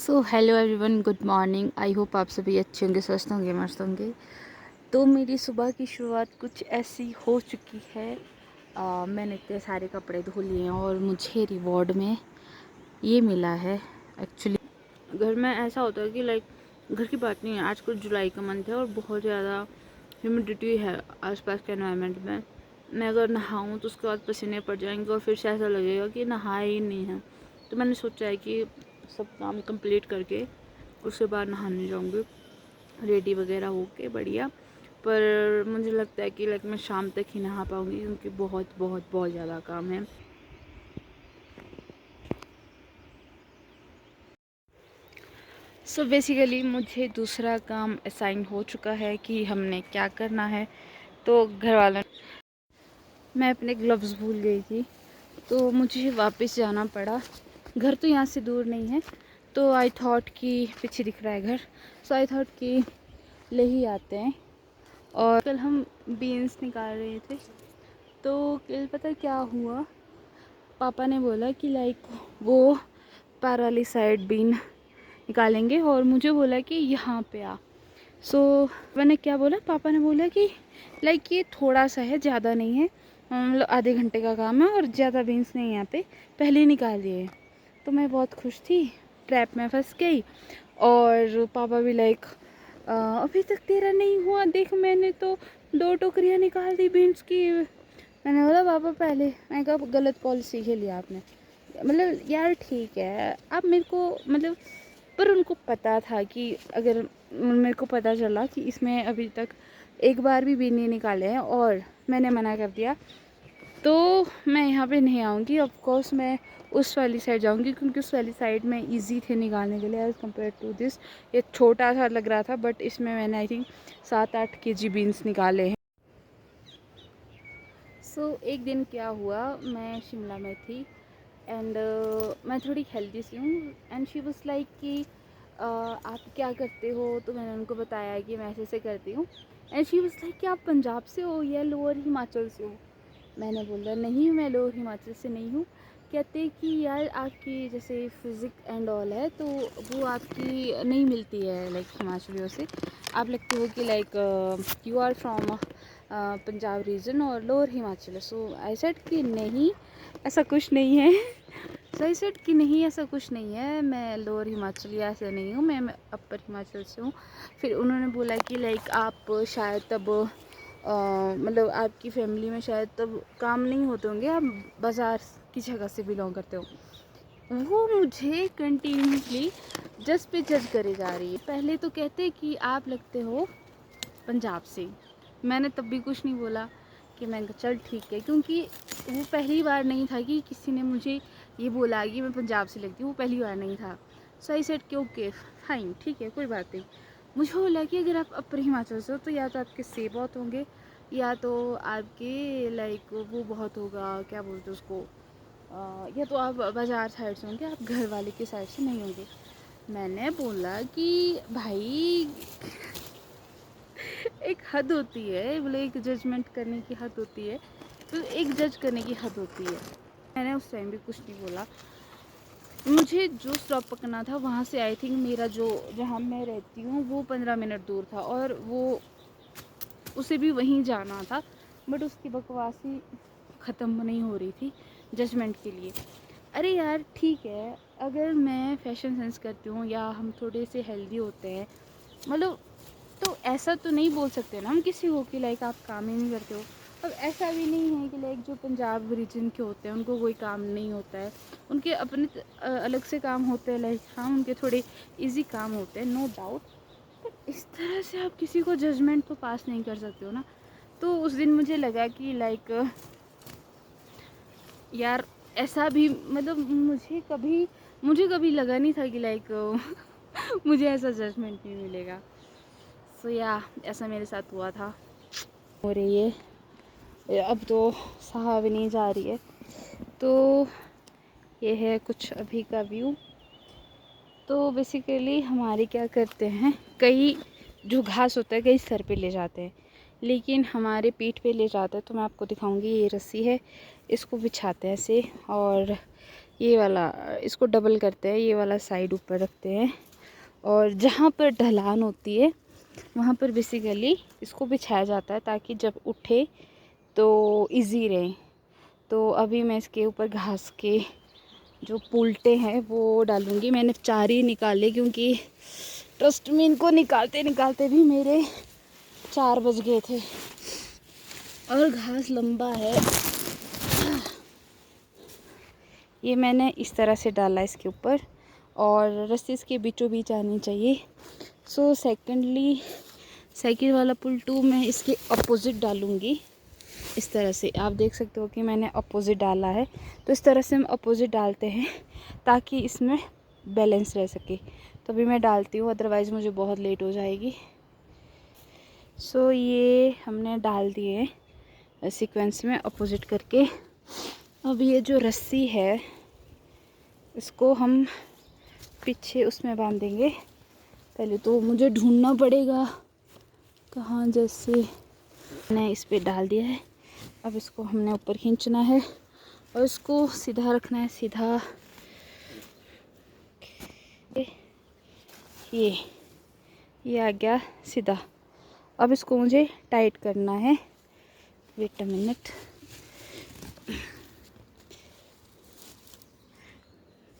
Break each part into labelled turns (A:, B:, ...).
A: So hello everyone, good morning. I hope आप सभी अच्छे होंगे, स्वस्थ होंगे, मस्त होंगे। तो मेरी सुबह की शुरुआत कुछ ऐसी हो चुकी है। मैंने इतने सारे कपड़े धो लिए हैं और मुझे रिवॉर्ड में ये मिला है। एक्चुअली घर में ऐसा होता है कि घर की बात नहीं है, आज कुछ जुलाई का मंथ है और बहुत ज़्यादा ह्यूमिडिटी है आसपास के एनवायरनमेंट में। मैं अगर नहाऊँ तो उसके बाद पसीने पड़ जाएंगे और फिर से ऐसा लगेगा कि नहाया ही नहीं है। तो मैंने सोचा है कि सब काम कंप्लीट करके उसके बाद नहाने जाऊँगी, रेडी वगैरह होके बढ़िया। पर मुझे लगता है कि मैं शाम तक ही नहा पाऊँगी क्योंकि बहुत बहुत बहुत ज़्यादा काम है। सो बेसिकली मुझे दूसरा काम असाइन हो चुका है कि हमने क्या करना है। तो घर वालों, मैं अपने ग्लव्स भूल गई थी तो मुझे वापस जाना पड़ा। घर तो यहाँ से दूर नहीं है, तो आई थॉट कि पीछे दिख रहा है घर, सो आई थॉट कि ले ही आते हैं। और कल हम बीन्स निकाल रहे थे तो कल पता क्या हुआ, पापा ने बोला कि वो पार वाली साइड बीन निकालेंगे और मुझे बोला कि यहाँ पे आ। सो मैंने क्या बोला, पापा ने बोला कि ये थोड़ा सा है, ज़्यादा नहीं है, मतलब आधे घंटे का काम है और ज़्यादा बीन्स नहीं यहाँ पे, पहले ही निकाल दिए। तो मैं बहुत खुश थी, ट्रैप में फंस गई। और पापा भी अभी तक तेरा नहीं हुआ, देख मैंने तो 2 टोकरियाँ निकाल दी बीन्स की। मैंने बोला पापा पहले, मैं कहा गलत पॉलिसी खेली आपने। मतलब यार ठीक है, आप मेरे को मतलब, पर उनको पता था कि अगर मेरे को पता चला कि इसमें अभी तक एक बार भी बीन नहीं निकाले हैं और मैंने मना कर दिया तो मैं यहाँ पे नहीं आऊँगी। ऑफ कोर्स मैं उस वाली साइड जाऊँगी क्योंकि उस वाली साइड में इजी थे निकालने के लिए एज़ कम्पेयर टू दिस। ये छोटा सा लग रहा था बट इसमें मैंने आई थिंक 7-8 केजी बीन्स निकाले हैं। सो एक दिन क्या हुआ, मैं शिमला में थी एंड मैं थोड़ी हेल्दी सी हूँ एंड शी वाज लाइक कि आप क्या करते हो। तो मैंने उनको बताया कि मैं ऐसे ऐसे करती हूँ एंड शी वाज लाइक कि आप पंजाब से हो या लोअर हिमाचल से हो। मैंने बोला नहीं, मैं लोअर हिमाचल से नहीं हूँ। कहते कि यार आपकी जैसे फिज़िक एंड ऑल है तो वो आपकी नहीं मिलती है हिमाचलियों से। आप लगते हो कि you are from Punjab region और lower Himachal. So I said कि नहीं ऐसा कुछ नहीं है। सो आई सेड कि नहीं ऐसा कुछ नहीं है, मैं लोअर हिमाचल या ऐसे नहीं हूँ, मैं अपर हिमाचल से हूँ। फिर उन्होंने बोला कि आप शायद तब मतलब आपकी फैमिली में शायद तब काम नहीं होते होंगे, आप बाज़ार की जगह से बिलोंग करते हो। वो मुझे कंटिन्यूसली जज पे जज करे जा रही है। पहले तो कहते कि आप लगते हो पंजाब से। मैंने तब भी कुछ नहीं बोला कि मैं चल ठीक है, क्योंकि वो पहली बार नहीं था कि किसी ने मुझे ये बोला कि मैं पंजाब से लगती हूँ, वो पहली बार नहीं था। सो आई सेड कि ओके फाइन, ठीक है कोई बात नहीं। मुझे बोला कि अगर आप अपर हिमाचल से हो तो या तो आपके सेब बहुत होंगे या तो आपके वो बहुत होगा, क्या बोलते उसको, या तो आप बाज़ार साइड से होंगे, आप घर वाले के साइड से नहीं होंगे। मैंने बोला कि भाई एक हद होती है, बोले एक जजमेंट करने की हद होती है, तो एक जज करने की हद होती है। मैंने उस टाइम भी कुछ नहीं बोला। मुझे जो स्टॉप पकड़ना था वहाँ से आई थिंक मेरा जो जहाँ मैं रहती हूँ वो 15 मिनट दूर था और वो उसे भी वहीं जाना था, बट उसकी बकवासी ख़त्म नहीं हो रही थी जजमेंट के लिए। अरे यार ठीक है, अगर मैं फैशन सेंस करती हूँ या हम थोड़े से हेल्दी होते हैं, मतलब तो ऐसा तो नहीं बोल सकते ना हम किसी को कि आप काम ही नहीं करते हो। अब ऐसा भी नहीं है कि जो पंजाब रीजन के होते हैं उनको कोई काम नहीं होता है, उनके अपने अलग से काम होते हैं। हाँ उनके थोड़े इजी काम होते हैं, नो डाउट, पर इस तरह से आप किसी को जजमेंट तो पास नहीं कर सकते हो ना। तो उस दिन मुझे लगा कि यार ऐसा भी मतलब मुझे कभी लगा नहीं था कि मुझे ऐसा जजमेंट भी मिलेगा। सो या ऐसा मेरे साथ हुआ था। हो रही है अब तो सहा भी नहीं जा रही है। तो ये है कुछ अभी का व्यू। तो बेसिकली हमारे क्या करते हैं, कई जो घास होता है कई सर पे ले जाते हैं, लेकिन हमारे पीठ पे ले जाते हैं। तो मैं आपको दिखाऊंगी, ये रस्सी है, इसको बिछाते हैं ऐसे और ये वाला इसको डबल करते हैं, ये वाला साइड ऊपर रखते हैं और जहाँ पर ढलान होती है वहाँ पर बेसिकली इसको बिछाया जाता है ताकि जब उठे तो इजी रहे। तो अभी मैं इसके ऊपर घास के जो पुलटे हैं वो डालूँगी। मैंने 4 ही निकाले क्योंकि ट्रस्ट में इनको निकालते निकालते भी मेरे 4 बज गए थे और घास लंबा है। ये मैंने इस तरह से डाला इसके ऊपर और रस्सी इसके बीचों बीच आनी चाहिए। सो सेकंड वाला पुल 2 मैं इसके अपोजिट डालूँगी। इस तरह से आप देख सकते हो कि मैंने अपोजिट डाला है। तो इस तरह से हम अपोजिट डालते हैं ताकि इसमें बैलेंस रह सके। तो अभी मैं डालती हूँ, अदरवाइज़ मुझे बहुत लेट हो जाएगी। सो ये हमने डाल दिए सीक्वेंस में अपोजिट करके। अब ये जो रस्सी है इसको हम पीछे उसमें बांधेंगे। पहले तो मुझे ढूंढना पड़ेगा कहाँ, जैसे मैंने इस पे डाल दिया है। अब इसको हमने ऊपर खींचना है और इसको सीधा रखना है, सीधा। ये आ गया सीधा। अब इसको मुझे टाइट करना है। वेट अ मिनट,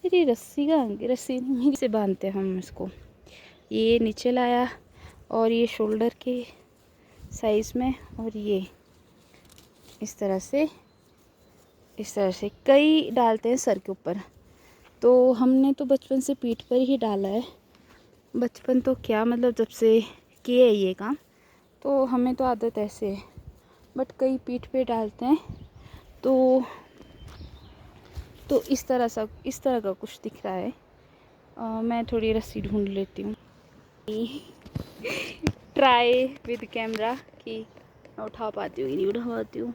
A: मेरी रस्सी का रस्सी नहीं से बांधते हैं हम इसको। ये नीचे लाया और ये शोल्डर के साइज़ में और ये इस तरह से कई डालते हैं सर के ऊपर। तो हमने तो बचपन से पीठ पर ही डाला है। बचपन तो क्या मतलब जब से किए ये काम, तो हमें तो आदत ऐसे है। बट कई पीठ पे डालते हैं। तो इस तरह का कुछ दिख रहा है। मैं थोड़ी रस्सी ढूंढ लेती हूँ। ट्राई विद कैमरा कि मैं उठा पाती हूँ कि नहीं उठा पाती हूँ।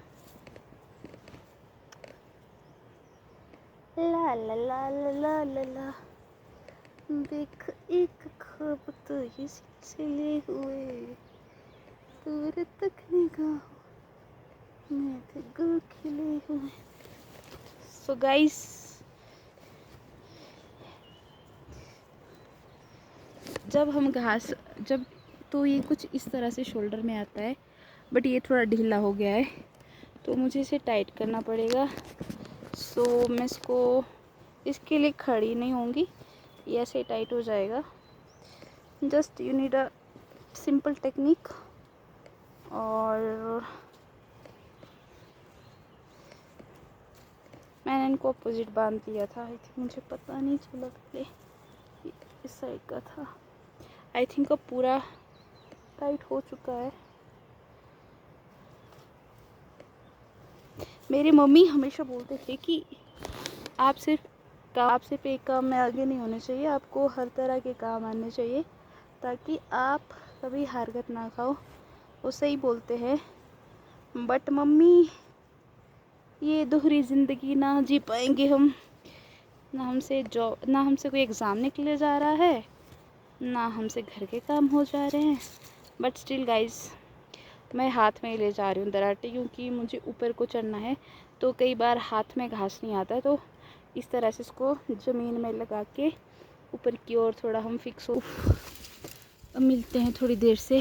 A: ला ला ला ला ला ला ला, देख एक ख्वाब तो ये सिलसिले हुए, दूर तक निगाह में थे गुल खिले हुए। सो गाइस, जब तो ये कुछ इस तरह से शोल्डर में आता है, बट ये थोड़ा ढीला हो गया है तो मुझे इसे टाइट करना पड़ेगा। सो मैं इसके लिए खड़ी नहीं होंगी, ये ऐसे टाइट हो जाएगा। Just you need a simple technique. और मैंने इनको अपोजिट बांध दिया था। आई थिंक मुझे पता नहीं चला, पहले इस साइड का था। आई थिंक अब पूरा टाइट हो चुका है। मेरी मम्मी हमेशा बोलते थे कि आप सिर्फ एक काम में आगे नहीं होने चाहिए, आपको हर तरह के काम आने चाहिए ताकि आप कभी हारगत ना खाओ। वो सही बोलते हैं, बट मम्मी ये दोहरी ज़िंदगी ना जी पाएंगे हम। ना हमसे कोई एग्ज़ाम निकले जा रहा है, ना हमसे घर के काम हो जा रहे हैं। बट स्टिल गाइस, मैं हाथ में ले जा रही हूँ दराटे, क्योंकि मुझे ऊपर को चढ़ना है। तो कई बार हाथ में घास नहीं आता, तो इस तरह से इसको ज़मीन में लगा के ऊपर की ओर थोड़ा हम फिक्स हो। अब मिलते हैं थोड़ी देर से,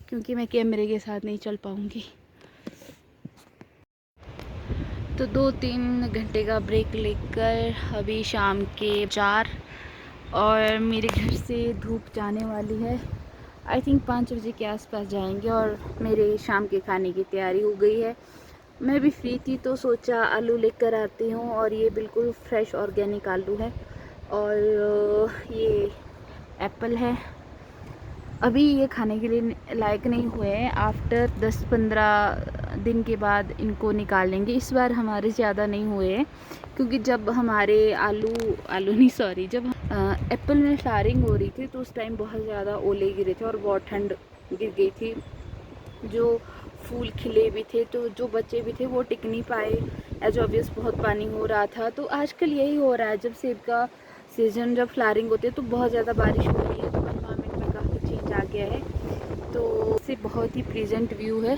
A: क्योंकि मैं कैमरे के साथ नहीं चल पाऊँगी। तो 2-3 घंटे का ब्रेक लेकर अभी शाम के 4 और मेरे घर से धूप जाने वाली है। आई थिंक 5 बजे के आसपास जाएंगे और मेरे शाम के खाने की तैयारी हो गई है। मैं भी फ्री थी तो सोचा आलू लेकर आती हूँ, और ये बिल्कुल फ्रेश ऑर्गेनिक आलू है। और ये एप्पल है। अभी ये खाने के लिए लायक नहीं हुए हैं। आफ्टर 10-15 दिन के बाद इनको निकालेंगे। इस बार हमारे ज़्यादा नहीं हुए हैं, क्योंकि जब हमारे जब एप्पल में फ्लावरिंग हो रही थी तो उस टाइम बहुत ज़्यादा ओले गिरे थे और बहुत ठंड गिर गई थी। जो फूल खिले भी थे, तो जो बच्चे भी थे वो टिक नहीं पाए। एज ऑब्वियस बहुत पानी हो रहा था। तो आजकल यही हो रहा है, जब सेब का सीज़न, जब फ्लावरिंग होती है तो बहुत ज़्यादा बारिश हो रही है, तो आ गया है। तो इससे बहुत ही प्रेजेंट व्यू है।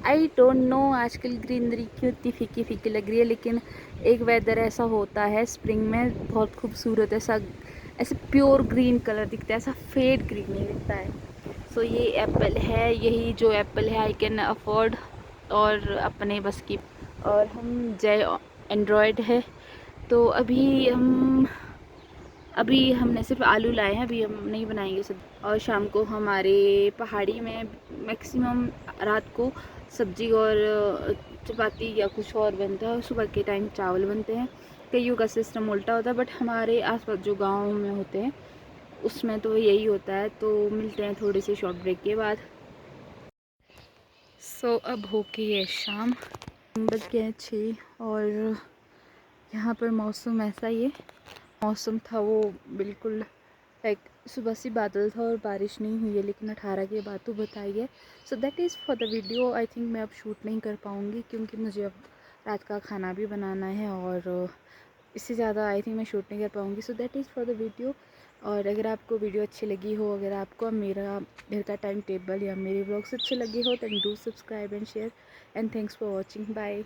A: आई डोंट नो आजकल ग्रीनरी क्यों इतनी फीकी फीकी लग रही है, लेकिन एक वेदर ऐसा होता है स्प्रिंग में, बहुत खूबसूरत ऐसा, ऐसे प्योर ग्रीन कलर दिखता है, ऐसा फेड ग्रीन नहीं दिखता है। सो ये एप्पल है, यही जो एप्पल है आई कैन अफोर्ड और अपने बस की। और हम जय एंड्रॉयड है, तो अभी हमने सिर्फ आलू लाए हैं, अभी हम नहीं बनाएंगे सब। और शाम को हमारे पहाड़ी में मैक्सिमम रात को सब्जी और चपाती या कुछ और बनता है, सुबह के टाइम चावल बनते हैं। कईयों का सिस्टम उल्टा होता है, बट हमारे आसपास जो गाँव में होते हैं उसमें तो यही होता है। तो मिलते हैं थोड़ी सी शॉर्ट ब्रेक के बाद। सो अब हो गई है शाम, बज गए हैं 6, और यहाँ पर मौसम ऐसा ही है। मौसम था वो बिल्कुल लाइक सुबह से बादल था और बारिश नहीं हुई है, लेकिन 18 के बाद तो बताई है। So that is for the video. I think मैं अब शूट नहीं कर पाऊँगी, क्योंकि मुझे अब रात का खाना भी बनाना है, और इससे ज़्यादा आई थिंक मैं शूट नहीं कर पाऊँगी। So that is for the video. और अगर आपको वीडियो अच्छी लगी हो, अगर आपको मेरा घर का टाइम टेबल या मेरे व्लॉग्स अच्छे लगे हो, then do subscribe and share, and thanks for watching. Bye.